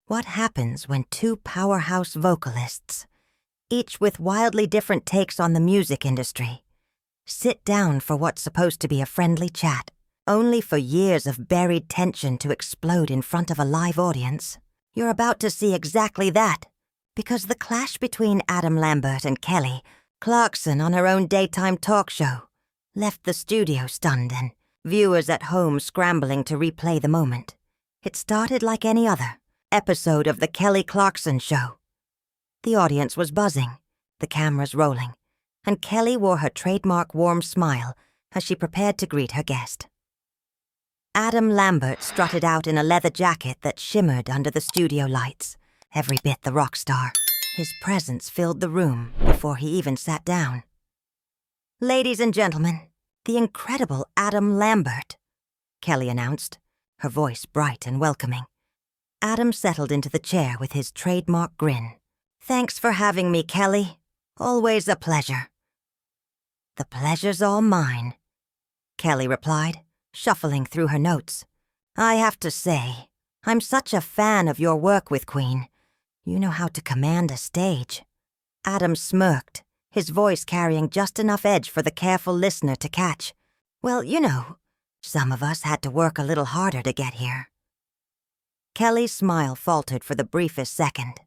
What happens when two powerhouse vocalists, each with wildly different takes on the music industry, sit down for what's supposed to be a friendly chat, only for years of buried tension to explode in front of a live audience? You're about to see exactly that, because the clash between Adam Lambert and Kelly Clarkson on her own daytime talk show left the studio stunned and viewers at home scrambling to replay the moment. It started like any other episode of the Kelly Clarkson Show. The audience was buzzing, the cameras rolling, and Kelly wore her trademark warm smile as she prepared to greet her guest. Adam Lambert strutted out in a leather jacket that shimmered under the studio lights, every bit the rock star. His presence filled the room before he even sat down. "Ladies and gentlemen, the incredible Adam Lambert," Kelly announced, her voice bright and welcoming. Adam settled into the chair with his trademark grin. "Thanks for having me, Kelly. Always a pleasure." "The pleasure's all mine," Kelly replied, shuffling through her notes. "I have to say, I'm such a fan of your work with Queen. You know how to command a stage." Adam smirked, his voice carrying just enough edge for the careful listener to catch. "Well, you know, some of us had to work a little harder to get here." Kelly's smile faltered for the briefest second.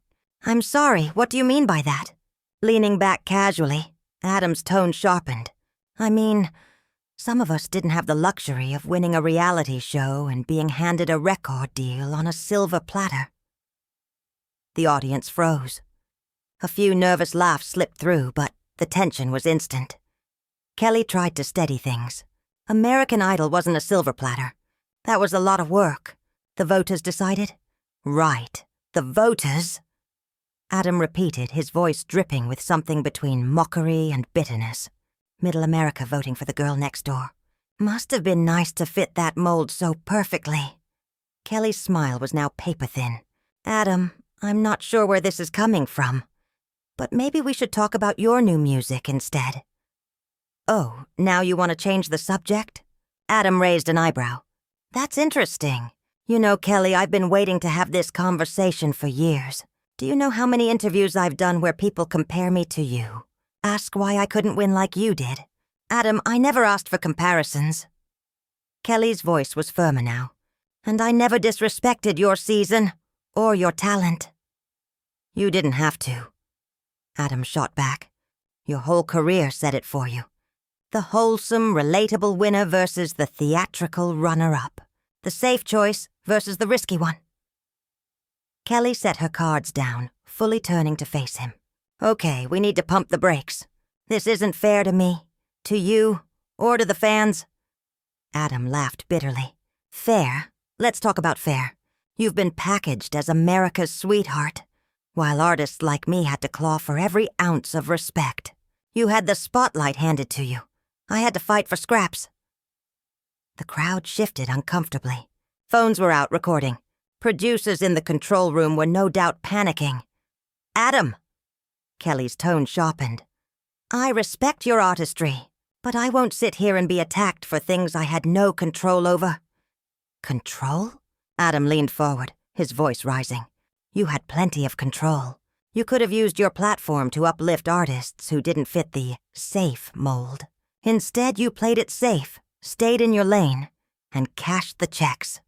"I'm sorry, what do you mean by that?" Leaning back casually, Adam's tone sharpened. "I mean, some of us didn't have the luxury of winning a reality show and being handed a record deal on a silver platter." The audience froze. A few nervous laughs slipped through, but the tension was instant. Kelly tried to steady things. American Idol wasn't a silver platter. That was a lot of work. The voters decided? Right, the voters. Adam repeated, his voice dripping with something between mockery and bitterness. Middle America voting for the girl next door. Must have been nice to fit that mold so perfectly. Kelly's smile was now paper-thin. "Adam, I'm not sure where this is coming from, but maybe we should talk about your new music instead." "Oh, now you want to change the subject?" Adam raised an eyebrow. "That's interesting. You know, Kelly, I've been waiting to have this conversation for years. Do you know how many interviews I've done where people compare me to you? Ask why I couldn't win like you did. Adam, I never asked for comparisons." Kelly's voice was firmer now. "And I never disrespected your season or your talent." "You didn't have to." Adam shot back. "Your whole career said it for you. The wholesome, relatable winner versus the theatrical runner-up. The safe choice versus the risky one." Kelly set her cards down, fully turning to face him. "Okay, we need to pump the brakes. This isn't fair to me, to you, or to the fans." Adam laughed bitterly. "Fair? Let's talk about fair. You've been packaged as America's sweetheart, while artists like me had to claw for every ounce of respect. You had the spotlight handed to you. I had to fight for scraps." The crowd shifted uncomfortably. Phones were out recording. Producers in the control room were no doubt panicking. "Adam!" Kelly's tone sharpened. "I respect your artistry, but I won't sit here and be attacked for things I had no control over." "Control?" Adam leaned forward, his voice rising. "You had plenty of control. You could have used your platform to uplift artists who didn't fit the safe mold. Instead, you played it safe, stayed in your lane, and cashed the checks."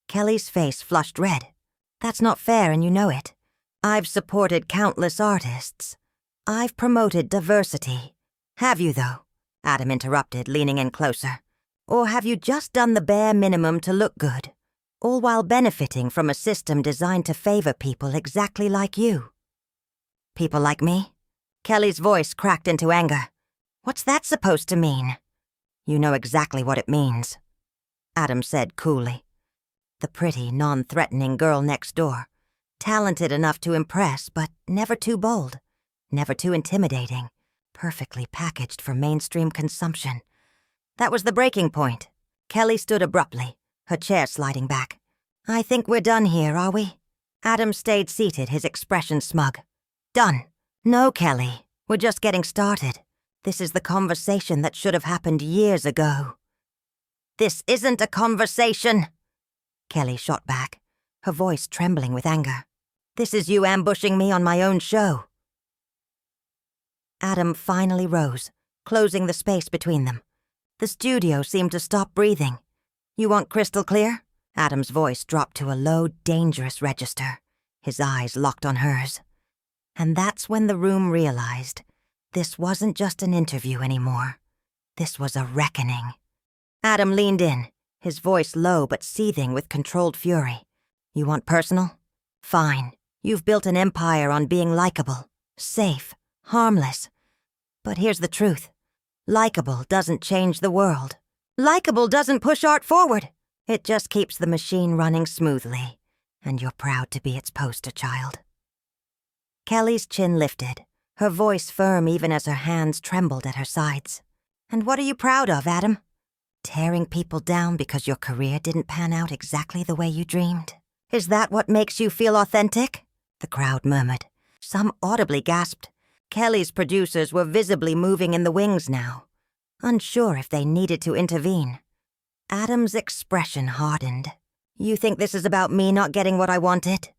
Kelly's face flushed red. "That's not fair, and you know it. I've supported countless artists. I've promoted diversity." "Have you, though?" Adam interrupted, leaning in closer. "Or have you just done the bare minimum to look good, all while benefiting from a system designed to favor people exactly like you?" "People like me?" Kelly's voice cracked into anger. "What's that supposed to mean?" "You know exactly what it means," Adam said coolly. The pretty, non-threatening girl next door, talented enough to impress, but never too bold, never too intimidating, perfectly packaged for mainstream consumption. That was the breaking point. Kelly stood abruptly, her chair sliding back. "I think we're done here, are we?" Adam stayed seated, his expression smug. "Done. No, Kelly, we're just getting started. This is the conversation that should have happened years ago." "This isn't a conversation," Kelly shot back, her voice trembling with anger. "This is you ambushing me on my own show." Adam finally rose, closing the space between them. The studio seemed to stop breathing. "You want crystal clear?" Adam's voice dropped to a low, dangerous register. His eyes locked on hers. And that's when the room realized this wasn't just an interview anymore. This was a reckoning. Adam leaned in, his voice low but seething with controlled fury. "You want personal? Fine. You've built an empire on being likable, safe, harmless. But here's the truth. Likable doesn't change the world. Likable doesn't push art forward. It just keeps the machine running smoothly, and you're proud to be its poster child." Kelly's chin lifted, her voice firm even as her hands trembled at her sides. "And what are you proud of, Adam? Tearing people down because your career didn't pan out exactly the way you dreamed? Is that what makes you feel authentic?" The crowd murmured. Some audibly gasped. Kelly's producers were visibly moving in the wings now, unsure if they needed to intervene. Adam's expression hardened. "You think this is about me not getting what I wanted?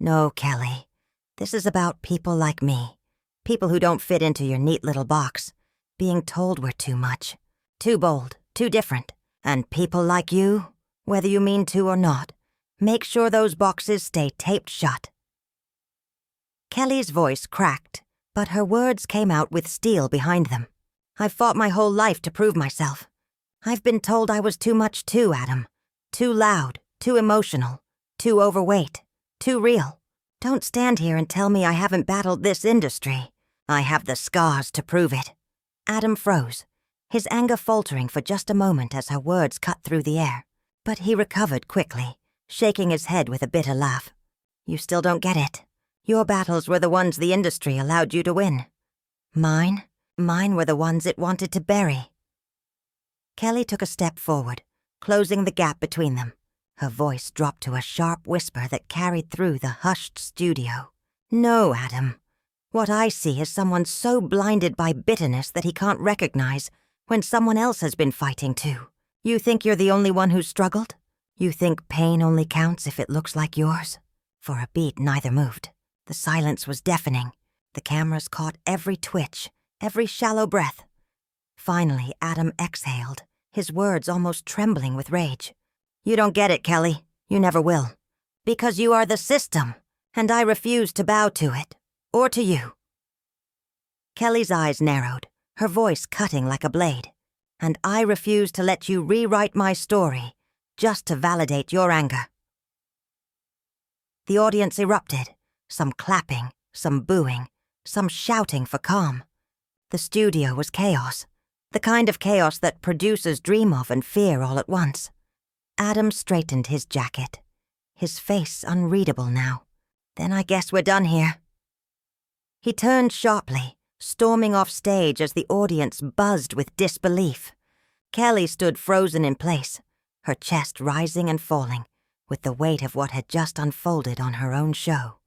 No, Kelly. This is about people like me. People who don't fit into your neat little box, being told we're too much, too bold, too different. And people like you, whether you mean to or not, make sure those boxes stay taped shut." Kelly's voice cracked, but her words came out with steel behind them. "I've fought my whole life to prove myself. I've been told I was too much too, Adam. Too loud, too emotional, too overweight, too real. Don't stand here and tell me I haven't battled this industry. I have the scars to prove it." Adam froze, his anger faltering for just a moment as her words cut through the air. But he recovered quickly, shaking his head with a bitter laugh. "You still don't get it. Your battles were the ones the industry allowed you to win. Mine were the ones it wanted to bury." Kelly took a step forward, closing the gap between them. Her voice dropped to a sharp whisper that carried through the hushed studio. "No, Adam. What I see is someone so blinded by bitterness that he can't recognize when someone else has been fighting too. You think you're the only one who's struggled? You think pain only counts if it looks like yours?" For a beat, neither moved. The silence was deafening. The cameras caught every twitch, every shallow breath. Finally, Adam exhaled, his words almost trembling with rage. "You don't get it, Kelly. You never will. Because you are the system, and I refuse to bow to it. Or to you." Kelly's eyes narrowed, her voice cutting like a blade. "And I refuse to let you rewrite my story just to validate your anger." The audience erupted, some clapping, some booing, some shouting for calm. The studio was chaos, the kind of chaos that producers dream of and fear all at once. Adam straightened his jacket, his face unreadable now. "Then I guess we're done here." He turned sharply, storming off stage as the audience buzzed with disbelief. Kelly stood frozen in place, her chest rising and falling with the weight of what had just unfolded on her own show.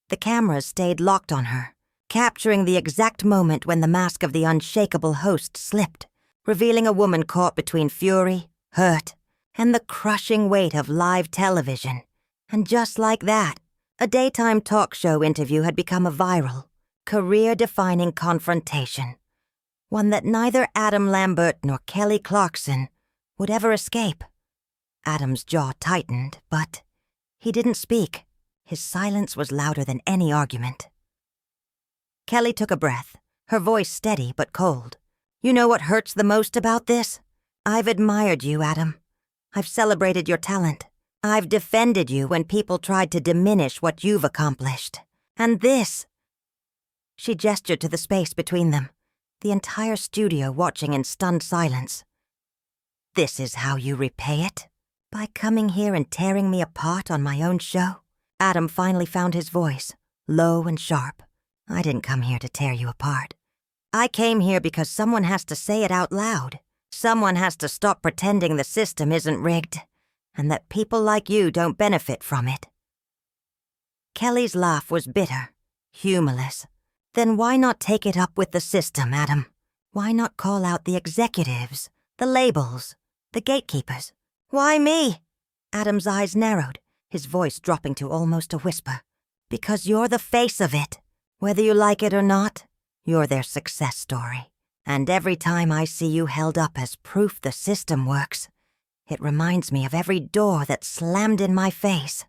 The cameras stayed locked on her, capturing the exact moment when the mask of the unshakable host slipped, revealing a woman caught between fury, hurt, and the crushing weight of live television. And just like that, a daytime talk show interview had become a viral, career-defining confrontation, one that neither Adam Lambert nor Kelly Clarkson would ever escape. Adam's jaw tightened, but he didn't speak. His silence was louder than any argument. Kelly took a breath, her voice steady but cold. "You know what hurts the most about this? I've admired you, Adam. I've celebrated your talent. I've defended you when people tried to diminish what you've accomplished. And this—" She gestured to the space between them, the entire studio watching in stunned silence. "This is how you repay it? By coming here and tearing me apart on my own show?" Adam finally found his voice, low and sharp. "I didn't come here to tear you apart. I came here because someone has to say it out loud. Someone has to stop pretending the system isn't rigged, and that people like you don't benefit from it." Kelly's laugh was bitter, humorless. "Then why not take it up with the system, Adam? Why not call out the executives, the labels, the gatekeepers? Why me?" Adam's eyes narrowed, his voice dropping to almost a whisper. "Because you're the face of it. Whether you like it or not, you're their success story. And every time I see you held up as proof the system works, it reminds me of every door that slammed in my face."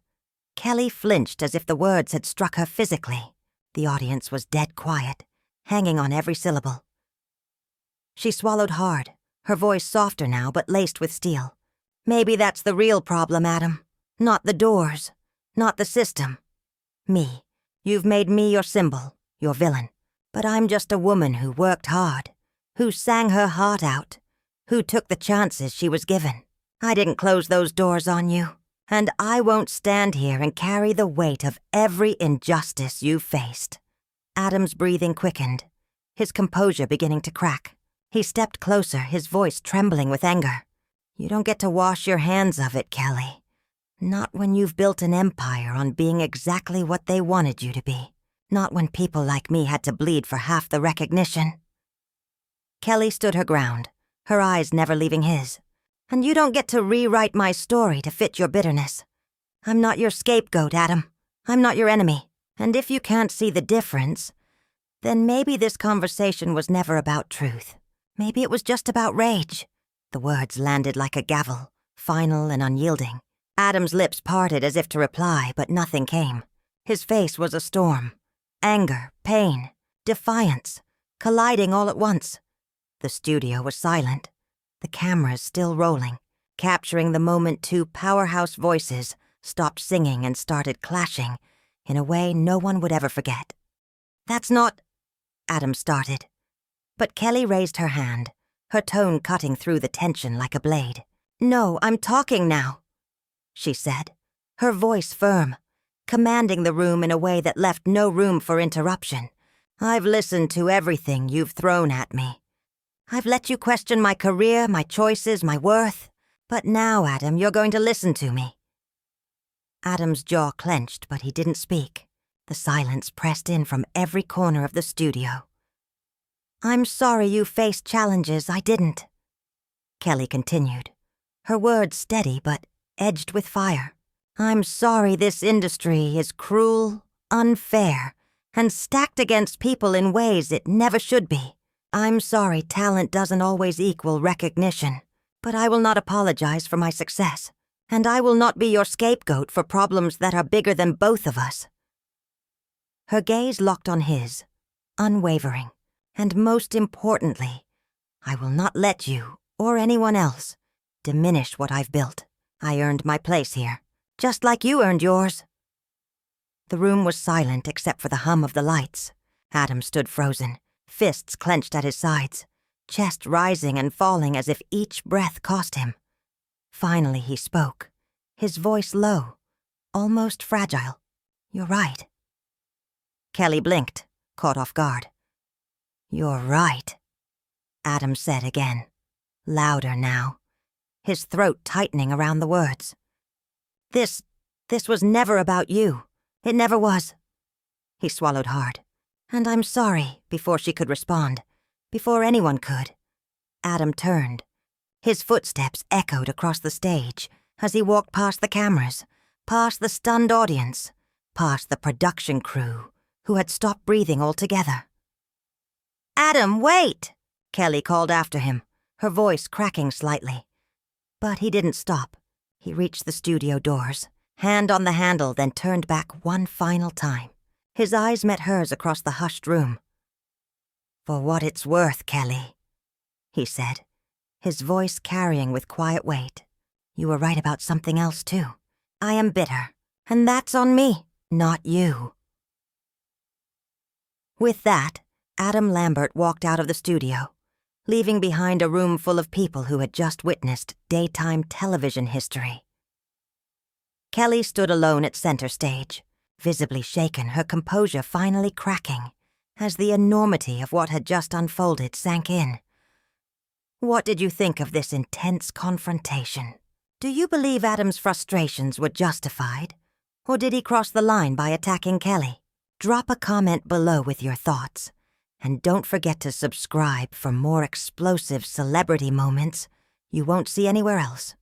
Kelly flinched as if the words had struck her physically. The audience was dead quiet, hanging on every syllable. She swallowed hard, her voice softer now but laced with steel. "Maybe that's the real problem, Adam. Not the doors, not the system. Me. You've made me your symbol, your villain. But I'm just a woman who worked hard, who sang her heart out, who took the chances she was given. I didn't close those doors on you, and I won't stand here and carry the weight of every injustice you've faced." Adam's breathing quickened, his composure beginning to crack. He stepped closer, his voice trembling with anger. "You don't get to wash your hands of it, Kelly. Not when you've built an empire on being exactly what they wanted you to be. Not when people like me had to bleed for half the recognition." Kelly stood her ground, her eyes never leaving his. "And you don't get to rewrite my story to fit your bitterness. I'm not your scapegoat, Adam. I'm not your enemy. And if you can't see the difference, then maybe this conversation was never about truth. Maybe it was just about rage." The words landed like a gavel, final and unyielding. Adam's lips parted as if to reply, but nothing came. His face was a storm. Anger, pain, defiance, colliding all at once. The studio was silent, the cameras still rolling, capturing the moment two powerhouse voices stopped singing and started clashing in a way no one would ever forget. "That's not—" Adam started. But Kelly raised her hand, her tone cutting through the tension like a blade. "No, I'm talking now," she said, her voice firm, commanding the room in a way that left no room for interruption. "I've listened to everything you've thrown at me. I've let you question my career, my choices, my worth. But now, Adam, you're going to listen to me." Adam's jaw clenched, but he didn't speak. The silence pressed in from every corner of the studio. "I'm sorry you faced challenges I didn't," Kelly continued, her words steady but edged with fire. "I'm sorry this industry is cruel, unfair, and stacked against people in ways it never should be. I'm sorry talent doesn't always equal recognition, but I will not apologize for my success, and I will not be your scapegoat for problems that are bigger than both of us." Her gaze locked on his, unwavering, and most importantly, "I will not let you, or anyone else, diminish what I've built. I earned my place here, just like you earned yours." The room was silent except for the hum of the lights. Adam stood frozen, fists clenched at his sides, chest rising and falling as if each breath cost him. Finally he spoke, his voice low, almost fragile. "You're right." Kelly blinked, caught off guard. "You're right," Adam said again, louder now, his throat tightening around the words. This was never about you. It never was." He swallowed hard. "And I'm sorry," before she could respond, before anyone could. Adam turned. His footsteps echoed across the stage as he walked past the cameras, past the stunned audience, past the production crew, who had stopped breathing altogether. "Adam, wait!" Kelly called after him, her voice cracking slightly. But he didn't stop. He reached the studio doors, hand on the handle, then turned back one final time. His eyes met hers across the hushed room. "For what it's worth, Kelly," he said, his voice carrying with quiet weight. "You were right about something else, too. I am bitter, and that's on me, not you." With that, Adam Lambert walked out of the studio, leaving behind a room full of people who had just witnessed daytime television history. Kelly stood alone at center stage, visibly shaken, her composure finally cracking, as the enormity of what had just unfolded sank in. "What did you think of this intense confrontation? Do you believe Adam's frustrations were justified, or did he cross the line by attacking Kelly? Drop a comment below with your thoughts, and don't forget to subscribe for more explosive celebrity moments you won't see anywhere else.